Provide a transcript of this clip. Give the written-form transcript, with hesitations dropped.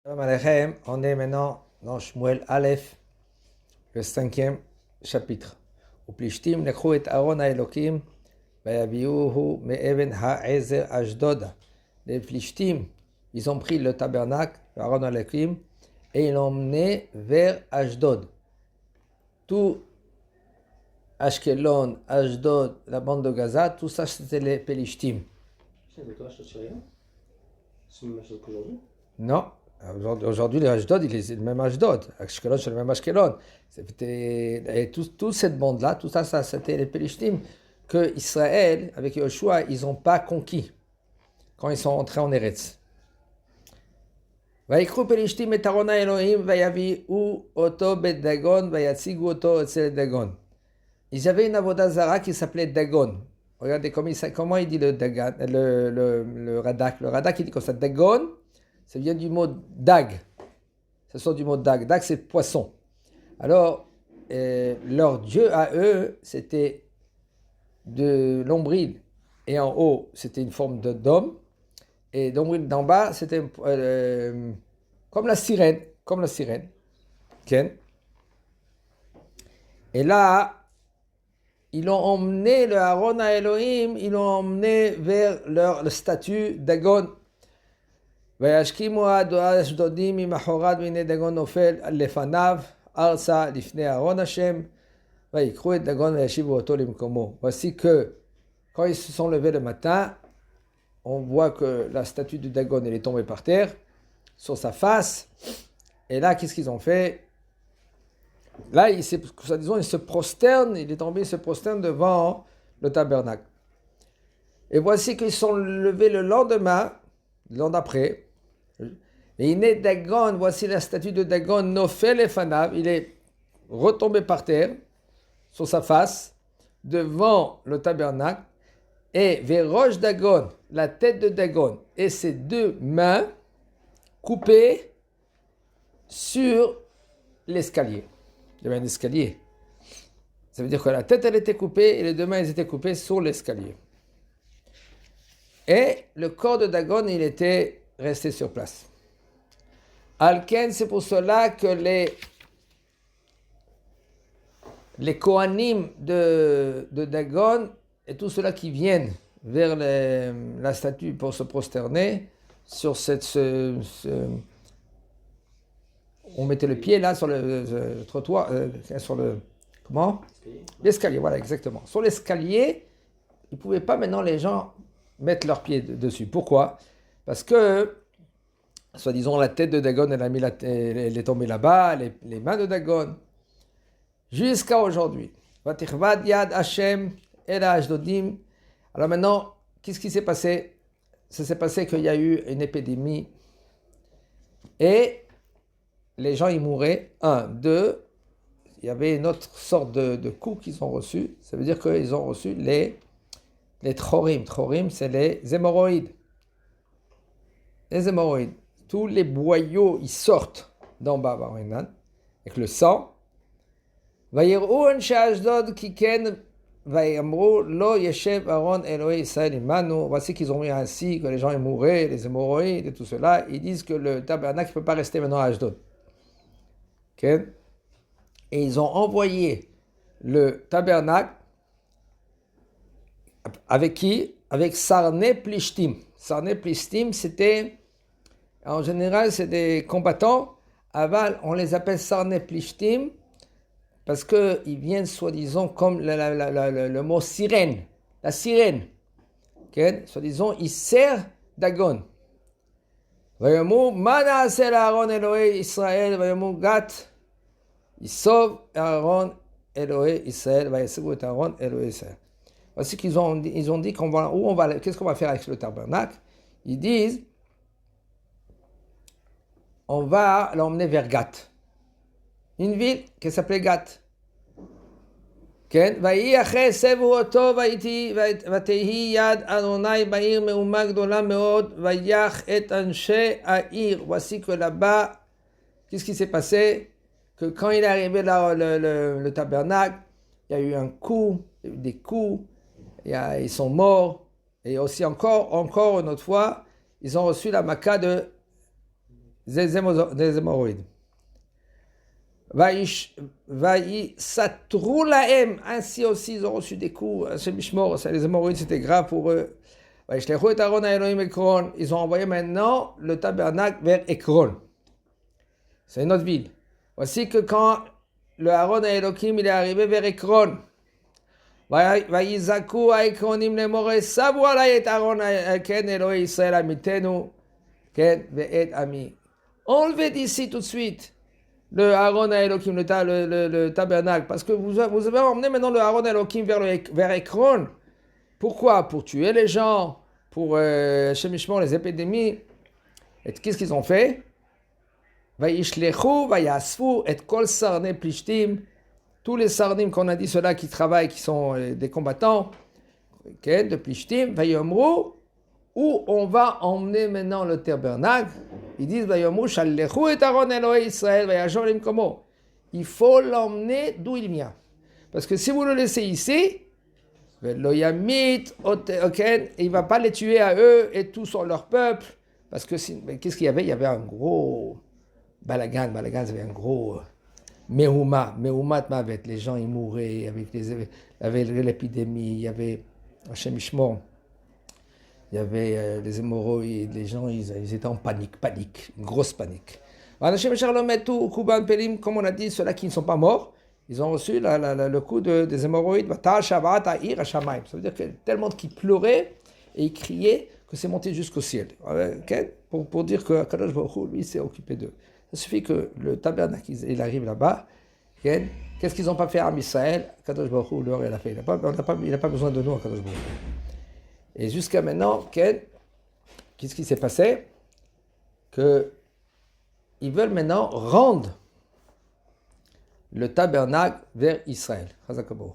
Shalom Aleichem, on est maintenant dans Shmuel Aleph, le 5e chapitre. Uplishtim lekhu et Aaron haElokim, vayaviuhu me'even ha'ezer Ashdod. Les Plishtim, ils ont pris le tabernacle, Aaron haElokim, et ils l'ont emmené vers Ashdod. Tout Ashkelon, Ashdod, la bande de Gaza, tout ça c'était les Plishtim. C'est le Torah Shachirien. C'est la même chose qu'aujourd'hui. Non. Aujourd'hui, le Ashdod, c'est le même Ashdod. Ashkelon, c'est le même Ashkelon. Et toute cette bande-là, tout ça, c'était les Pélishtim que Israël, avec Yoshua, ils n'ont pas conquis quand ils sont entrés en Eretz. ויקחו פלישתים את ארון האלוהים ויביאו אותו בית דגון ויציגו אותו אצל דגון. Ils avaient une avoda zara qui s'appelait Dagon. Regardez comment il dit le Radak. Le Radak, il dit comme ça, Dagon. Ça vient du mot dag. Ça sort du mot dag. Dag, c'est poisson. Alors, leur dieu à eux, c'était de l'ombril. Et en haut, c'était une forme d'homme. Et l'ombril d'en bas, c'était comme la sirène. Comme la sirène. Okay. Et là, ils l'ont emmené, le Aaron à Elohim, ils l'ont emmené vers le statut Dagon. וישכימו האשדודים ממחרת והנה דגון נופל לפניו ארצה לפני אהרון השם ויקחו את דגון וישיבו אותו למקומו. Voici que quand ils se sont levés le matin, on voit que la statue de Dagon elle est tombée par terre sur sa face. Et là, qu'est-ce qu'ils ont fait? Là, il se prosterne, il est tombé, il se prosterne devant le tabernacle. Et voici qu'ils sont levés le lendemain, l'an d'après. Et il est Dagon, voici la statue de Dagon, Nofel et Fanav, il est retombé par terre, sur sa face, devant le tabernacle, et Véroche Dagon, la tête de Dagon, et ses deux mains coupées sur l'escalier. Il y avait un escalier. Ça veut dire que la tête, elle était coupée, et les deux mains, elles étaient coupées sur l'escalier. Et le corps de Dagon, il était resté sur place. Alken, c'est pour cela que les Kohanim de Dagon et tous ceux-là qui viennent vers la statue pour se prosterner sur on mettait le pied là sur le trottoir, sur le comment? L'escalier, voilà exactement. Sur l'escalier, ils ne pouvaient pas maintenant les gens mettre leurs pieds dessus. Pourquoi? Parce que soi-disant, la tête de Dagon, elle est tombée là-bas, les mains de Dagon, jusqu'à aujourd'hui. Vatichvad yad Hashem el Ashdodim. Alors maintenant, qu'est-ce qui s'est passé? Ça s'est passé qu'il y a eu une épidémie et les gens y mouraient. Un, deux, il y avait une autre sorte de coups qu'ils ont reçus. Ça veut dire qu'ils ont reçu les trorim. Trorim, c'est les hémorroïdes. Les hémorroïdes. Tous les boyaux, ils sortent d'en bas, avec le sang. Voici qu'ils ont mis ainsi, que les gens ils mouraient, les hémorroïdes et tout cela. Ils disent que le tabernacle ne peut pas rester maintenant à Ashdod. Okay? Et ils ont envoyé le tabernacle avec qui? Avec Sarné Plishtim. Sarné Plishtim, c'était... En général, c'est des combattants. Aval, on les appelle Sarné Plishtim parce qu'ils viennent soi-disant comme le mot sirène. La sirène. Okay? Soi-disant, ils servent Dagon. Vayomu, mana asel Aaron Elohei Israël, vayomu gat. Ils sauvent Aaron Elohei Israël, vayasegu et Aaron Elohei Israël. Voici qu'ils ont dit qu'est-ce qu'on va faire avec le tabernacle? Ils disent on va l'emmener vers Gath, une ville qui s'appelait Gath. ויהי אחרי סבו אותו ותהי יד אדוני בעיר מהומה גדולה מאוד ויך את אנשי העיר. Voici que là-bas, qu'est-ce qui s'est passé? Que quand il est arrivé là, le tabernacle, il y a eu un coup, il y a eu des coups, ils sont morts. Et aussi encore une autre fois, ils ont reçu la maca des hémorroïdes. Satrou lahem, ainsi aussi ils ont reçu des coups. Chez Mishmor, les hémorroïdes c'était grave pour eux. Ils ont envoyé maintenant le tabernacle vers Ekron. C'est une autre ville. Voici que quand le Aaron à Elohim il est arrivé vers Ekron, Vayizaku Ekronim lemore savu alay et Aaron ken Elohim Israël amitenu ken ve'et ami. Enlevez d'ici tout de suite le Aaron à Elohim, le tabernacle, parce que vous avez emmené maintenant le Aaron à Elohim vers Ekron. Pourquoi? Pour tuer les gens, pour chez Mishmor les épidémies. Et qu'est-ce qu'ils ont fait? Vayishlechu, vayasfu, et kol sarne plishtim. Tous les sarnim qu'on a dit, ceux-là qui travaillent, qui sont des combattants, de plishtim, vayomru, où on va emmener maintenant le tabernacle. Ils disent, vayomru, shallechu et Aaron Elohim Israël, vayajor komo. Il faut l'emmener d'où il vient. Parce que si vous le laissez ici, il ne va pas les tuer à eux et tout sur leur peuple. Parce que qu'est-ce qu'il y avait? Il y avait un gros balagan, c'était un gros Mehumat Mavet. Les gens ils mouraient avec l'épidémie, il y avait chez Mishmor, il y avait les hémorroïdes, les gens ils étaient en panique, une grosse panique. Comme on a dit, ceux-là qui ne sont pas morts, ils ont reçu le coup des hémorroïdes. Ça veut dire que tellement qu'ils pleuraient et ils criaient que c'est monté jusqu'au ciel. Okay? Pour dire que Kadosh Baruch Hu, lui, s'est occupé d'eux. Ça suffit que le tabernacle, il arrive là-bas. Okay? Qu'est-ce qu'ils n'ont pas fait à Israël? Kadosh Baruch Hu, il a fait. Il n'a pas besoin de nous, Kadosh Baruch Hu. Et jusqu'à maintenant, okay? Qu'est-ce qui s'est passé? Ils veulent maintenant rendre le tabernacle vers Israël. Chazak Baruch.